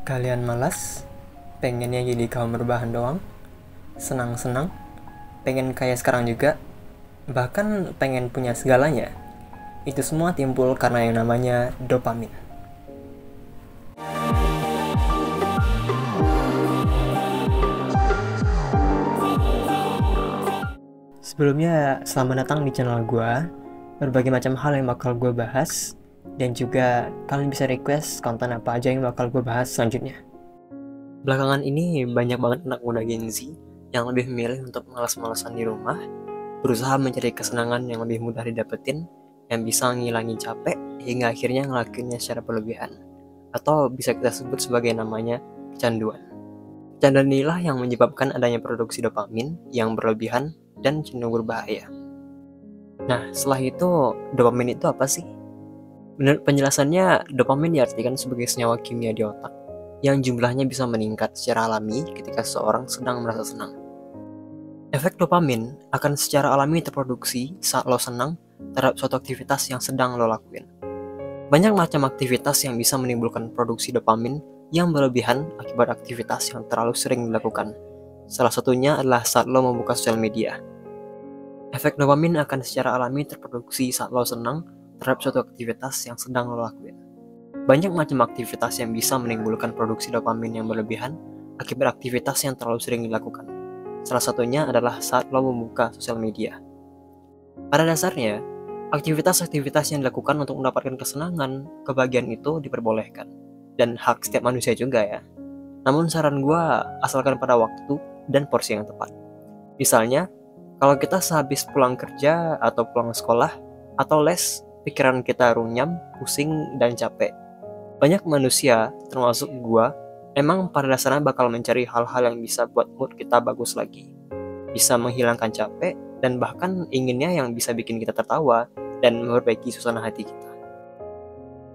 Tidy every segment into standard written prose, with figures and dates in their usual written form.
Kalian malas? Pengennya jadi kaum berbahan doang? Senang-senang? Pengen kayak sekarang juga? Bahkan pengen punya segalanya? Itu semua timbul karena yang namanya dopamin. Sebelumnya, selamat datang di channel gue. Berbagai macam hal yang bakal gue bahas. Dan juga kalian bisa request konten apa aja yang bakal gue bahas selanjutnya. Belakangan ini banyak banget anak muda Gen Z yang lebih memilih untuk malas-malasan di rumah, berusaha mencari kesenangan yang lebih mudah didapetin, yang bisa ngilangin capek hingga akhirnya ngelakuinnya secara berlebihan, atau bisa kita sebut sebagai namanya kecanduan. Kecanduan inilah yang menyebabkan adanya produksi dopamin yang berlebihan dan cenderung berbahaya. Nah, setelah itu, dopamin itu apa sih? Menurut penjelasannya, dopamin diartikan sebagai senyawa kimia di otak yang jumlahnya bisa meningkat secara alami ketika seseorang sedang merasa senang. Efek dopamin akan secara alami terproduksi saat lo senang terhadap suatu aktivitas yang sedang lo lakuin. Banyak macam aktivitas yang bisa menimbulkan produksi dopamin yang berlebihan akibat aktivitas yang terlalu sering dilakukan. Salah satunya adalah saat lo membuka sosial media. Efek dopamin akan secara alami terproduksi saat lo senang terhadap suatu aktivitas yang sedang lo lakuin. Banyak macam aktivitas yang bisa menimbulkan produksi dopamin yang berlebihan akibat aktivitas yang terlalu sering dilakukan. Salah satunya adalah saat lo membuka sosial media. Pada dasarnya, aktivitas-aktivitas yang dilakukan untuk mendapatkan kesenangan, kebahagiaan itu diperbolehkan. Dan hak setiap manusia juga ya. Namun saran gue, asalkan pada waktu dan porsi yang tepat. Misalnya, kalau kita sehabis pulang kerja atau pulang sekolah atau les, pikiran kita runyam, pusing, dan capek. Banyak manusia, termasuk gua, emang pada dasarnya bakal mencari hal-hal yang bisa buat mood kita bagus lagi. Bisa menghilangkan capek, dan bahkan inginnya yang bisa bikin kita tertawa dan memperbaiki suasana hati kita.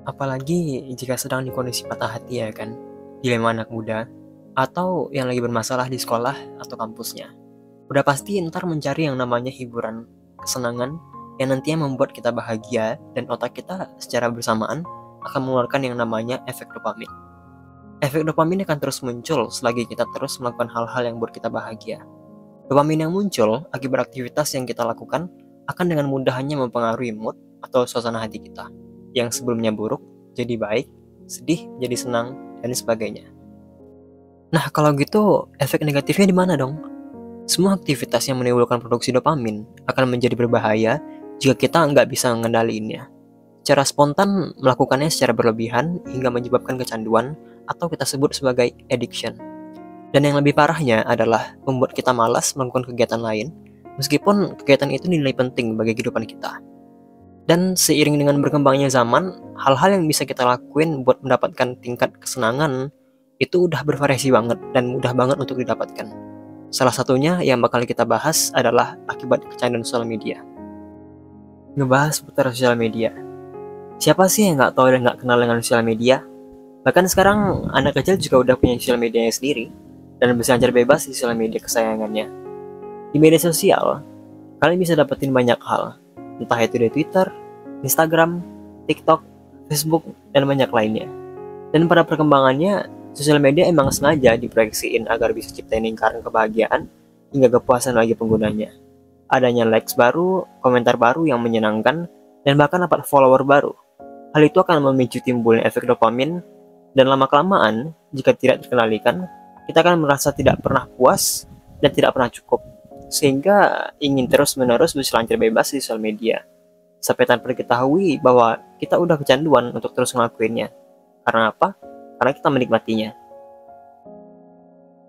Apalagi jika sedang di kondisi patah hati ya kan, dilema anak muda, atau yang lagi bermasalah di sekolah atau kampusnya. Udah pasti ntar mencari yang namanya hiburan, kesenangan, yang nantinya membuat kita bahagia dan otak kita secara bersamaan akan mengeluarkan yang namanya efek dopamin. Efek dopamin akan terus muncul selagi kita terus melakukan hal-hal yang membuat kita bahagia. Dopamin yang muncul akibat aktivitas yang kita lakukan akan dengan mudahnya mempengaruhi mood atau suasana hati kita, yang sebelumnya buruk jadi baik, sedih jadi senang, dan sebagainya. Nah, kalau gitu efek negatifnya di mana dong? Semua aktivitas yang menimbulkan produksi dopamin akan menjadi berbahaya jika kita nggak bisa mengendalikannya. Cara spontan melakukannya secara berlebihan hingga menyebabkan kecanduan atau kita sebut sebagai addiction. Dan yang lebih parahnya adalah membuat kita malas melakukan kegiatan lain, meskipun kegiatan itu dinilai penting bagi kehidupan kita. Dan seiring dengan berkembangnya zaman, hal-hal yang bisa kita lakuin buat mendapatkan tingkat kesenangan itu udah bervariasi banget dan mudah banget untuk didapatkan. Salah satunya yang bakal kita bahas adalah akibat kecanduan sosial media. Ngebahas seputar sosial media. Siapa sih yang nggak tahu dan nggak kenal dengan sosial media? Bahkan sekarang anak kecil juga udah punya sosial medianya sendiri dan bisa belajar bebas di sosial media kesayangannya. Di media sosial, kalian bisa dapetin banyak hal, entah itu di Twitter, Instagram, TikTok, Facebook, dan banyak lainnya. Dan pada perkembangannya, sosial media emang sengaja diproyeksiin agar bisa ciptain lingkaran kebahagiaan hingga kepuasan bagi penggunanya. Adanya likes baru, komentar baru yang menyenangkan, dan bahkan dapat follower baru. Hal itu akan memicu timbulnya efek dopamin, dan lama-kelamaan, jika tidak terkendalikan, kita akan merasa tidak pernah puas dan tidak pernah cukup, sehingga ingin terus-menerus berselancar bebas di sosial media, sampai tanpa diketahui bahwa kita udah kecanduan untuk terus ngelakuinnya. Karena apa? Karena kita menikmatinya.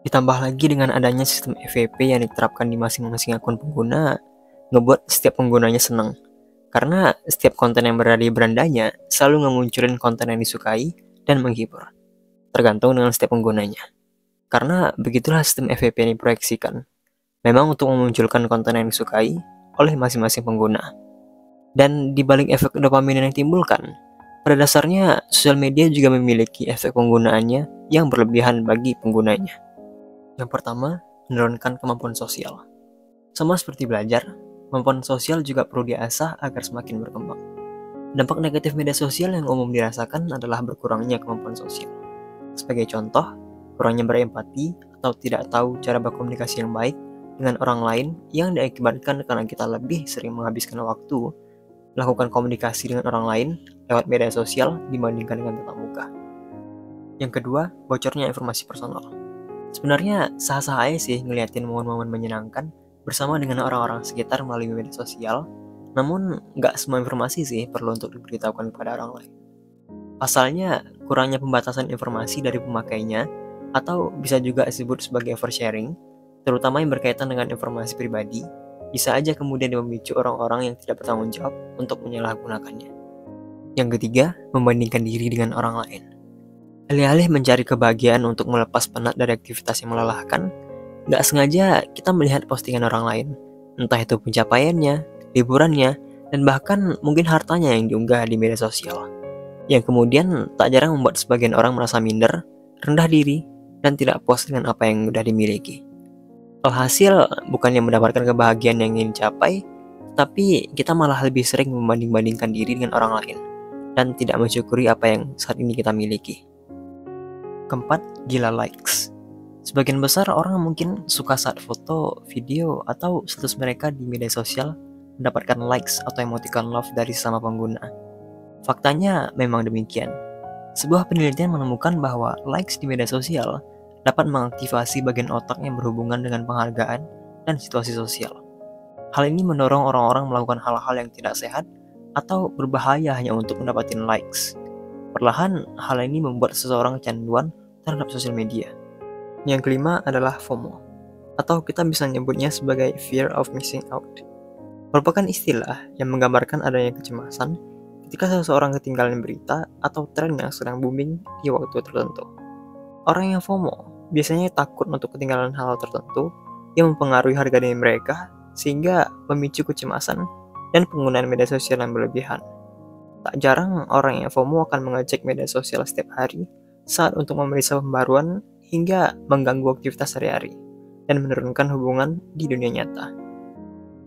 Ditambah lagi dengan adanya sistem FYP yang diterapkan di masing-masing akun pengguna, ngebuat setiap penggunanya senang. Karena setiap konten yang berada di berandanya selalu ngemunculin konten yang disukai dan menghibur, tergantung dengan setiap penggunanya. Karena begitulah sistem FYP yang diproyeksikan, memang untuk memunculkan konten yang disukai oleh masing-masing pengguna. Dan di balik efek dopamin yang ditimbulkan, pada dasarnya sosial media juga memiliki efek penggunaannya yang berlebihan bagi penggunanya. Yang pertama, menurunkan kemampuan sosial. Sama seperti belajar, kemampuan sosial juga perlu diasah agar semakin berkembang. Dampak negatif media sosial yang umum dirasakan adalah berkurangnya kemampuan sosial. Sebagai contoh, kurangnya berempati atau tidak tahu cara berkomunikasi yang baik dengan orang lain yang diakibatkan karena kita lebih sering menghabiskan waktu melakukan komunikasi dengan orang lain lewat media sosial dibandingkan dengan tatap muka. Yang kedua, bocornya informasi personal. Sebenarnya sah-sah aja sih ngeliatin momen-momen menyenangkan bersama dengan orang-orang sekitar melalui media sosial, namun nggak semua informasi sih perlu untuk diberitahukan kepada orang lain. Pasalnya, kurangnya pembatasan informasi dari pemakainya, atau bisa juga disebut sebagai oversharing, terutama yang berkaitan dengan informasi pribadi, bisa aja kemudian memicu orang-orang yang tidak bertanggung jawab untuk menyalahgunakannya. Yang ketiga, membandingkan diri dengan orang lain. Alih-alih mencari kebahagiaan untuk melepas penat dari aktivitas yang melelahkan, nggak sengaja kita melihat postingan orang lain, entah itu pencapaiannya, liburannya, dan bahkan mungkin hartanya yang diunggah di media sosial. Yang kemudian tak jarang membuat sebagian orang merasa minder, rendah diri, dan tidak puas dengan apa yang sudah dimiliki. Alhasil, bukannya mendapatkan kebahagiaan yang ingin dicapai, tapi kita malah lebih sering membanding-bandingkan diri dengan orang lain, dan tidak mensyukuri apa yang saat ini kita miliki. Keempat, gila likes. Sebagian besar orang mungkin suka saat foto, video, atau status mereka di media sosial mendapatkan likes atau emoticon love dari sesama pengguna. Faktanya memang demikian. Sebuah penelitian menemukan bahwa likes di media sosial dapat mengaktifasi bagian otak yang berhubungan dengan penghargaan dan situasi sosial. Hal ini mendorong orang-orang melakukan hal-hal yang tidak sehat atau berbahaya hanya untuk mendapatkan likes. Perlahan, hal ini membuat seseorang kecanduan terhadap sosial media. Yang kelima adalah FOMO, atau kita bisa menyebutnya sebagai fear of missing out. Merupakan istilah yang menggambarkan adanya kecemasan ketika seseorang ketinggalan berita atau tren yang sedang booming di waktu tertentu. Orang yang FOMO biasanya takut untuk ketinggalan hal tertentu yang mempengaruhi harga diri mereka, sehingga memicu kecemasan dan penggunaan media sosial yang berlebihan. Tak jarang orang yang FOMO akan mengecek media sosial setiap hari saat untuk memeriksa pembaruan hingga mengganggu aktivitas sehari-hari dan menurunkan hubungan di dunia nyata.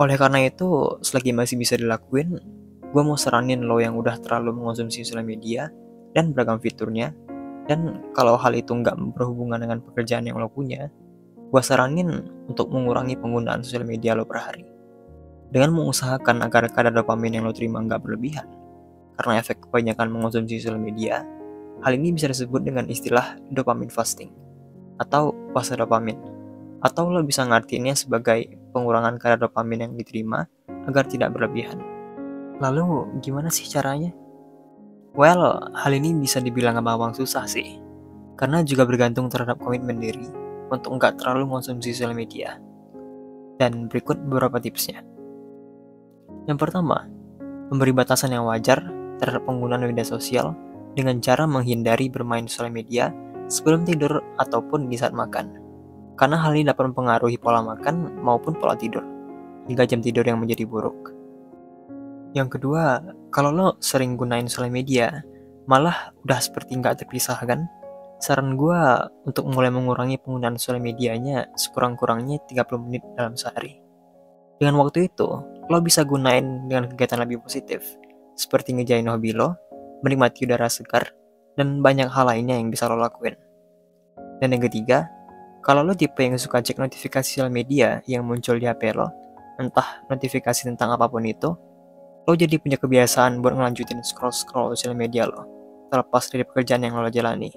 Oleh karena itu, selagi masih bisa dilakuin, gue mau saranin lo yang udah terlalu mengonsumsi sosial media dan beragam fiturnya, dan kalau hal itu nggak berhubungan dengan pekerjaan yang lo punya, gue saranin untuk mengurangi penggunaan sosial media lo per hari. Dengan mengusahakan agar kadar dopamin yang lo terima nggak berlebihan, karena efek kebanyakan mengonsumsi sosial media, hal ini bisa disebut dengan istilah dopamine fasting atau puasa dopamin. Atau lo bisa ngartiinnya sebagai pengurangan kadar dopamin yang diterima agar tidak berlebihan. Lalu gimana sih caranya? Well, hal ini bisa dibilang gampang susah sih. Karena juga bergantung terhadap komitmen diri untuk nggak terlalu mengonsumsi sosial media. Dan berikut beberapa tipsnya. Yang pertama, memberi batasan yang wajar terhadap penggunaan media sosial dengan cara menghindari bermain sosial media sebelum tidur ataupun di saat makan. Karena hal ini dapat mempengaruhi pola makan maupun pola tidur, hingga jam tidur yang menjadi buruk. Yang kedua, kalau lo sering gunain sosial media, malah udah seperti nggak terpisahkan, saran gue untuk mulai mengurangi penggunaan sosial medianya sekurang-kurangnya 30 menit dalam sehari. Dengan waktu itu, lo bisa gunain dengan kegiatan lebih positif, seperti ngejain hobi lo, menikmati udara segar, dan banyak hal lainnya yang bisa lo lakuin. Dan yang ketiga, kalau lo tipe yang suka cek notifikasi sosial media yang muncul di HP lo, entah notifikasi tentang apapun itu, lo jadi punya kebiasaan buat ngelanjutin scroll-scroll sosial media lo, terlepas dari pekerjaan yang lo jalani.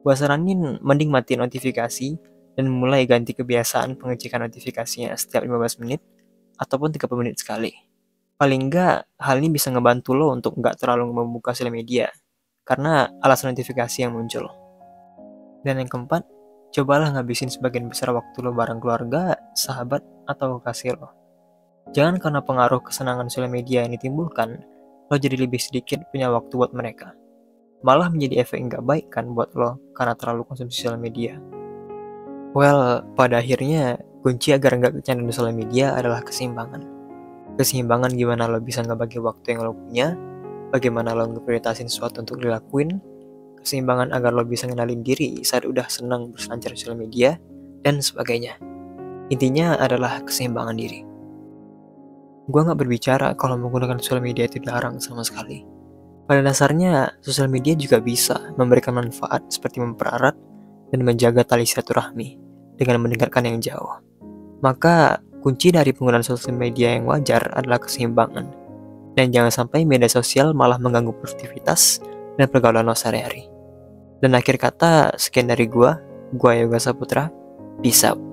Gua saranin mending matiin notifikasi dan mulai ganti kebiasaan pengecekan notifikasinya setiap 15 menit ataupun 30 menit sekali. Paling enggak, hal ini bisa ngebantu lo untuk nggak terlalu membuka sosial media, karena alasan notifikasi yang muncul. Dan yang keempat, cobalah ngabisin sebagian besar waktu lo bareng keluarga, sahabat, atau kekasih lo. Jangan karena pengaruh kesenangan sosial media yang ditimbulkan, lo jadi lebih sedikit punya waktu buat mereka. Malah menjadi efek nggak baik kan buat lo karena terlalu konsumsi sosial media. Well, pada akhirnya, kunci agar nggak kecanduan sosial media adalah keseimbangan. Keseimbangan gimana lo bisa ngebagi waktu yang lo punya, bagaimana lo ngeprioritasin sesuatu untuk dilakuin, keseimbangan agar lo bisa ngenalin diri saat udah senang berselancar sosial media, dan sebagainya. Intinya adalah keseimbangan diri. Gue gak berbicara kalau menggunakan sosial media itu dilarang sama sekali. Pada dasarnya, sosial media juga bisa memberikan manfaat seperti mempererat dan menjaga tali silaturahmi dengan mendengarkan yang jauh. Maka, kunci dari penggunaan sosial media yang wajar adalah keseimbangan. Dan jangan sampai media sosial malah mengganggu produktivitas dan pergaulan lo sehari-hari. Dan akhir kata, sekian dari gua Yoga Saputra, peace out.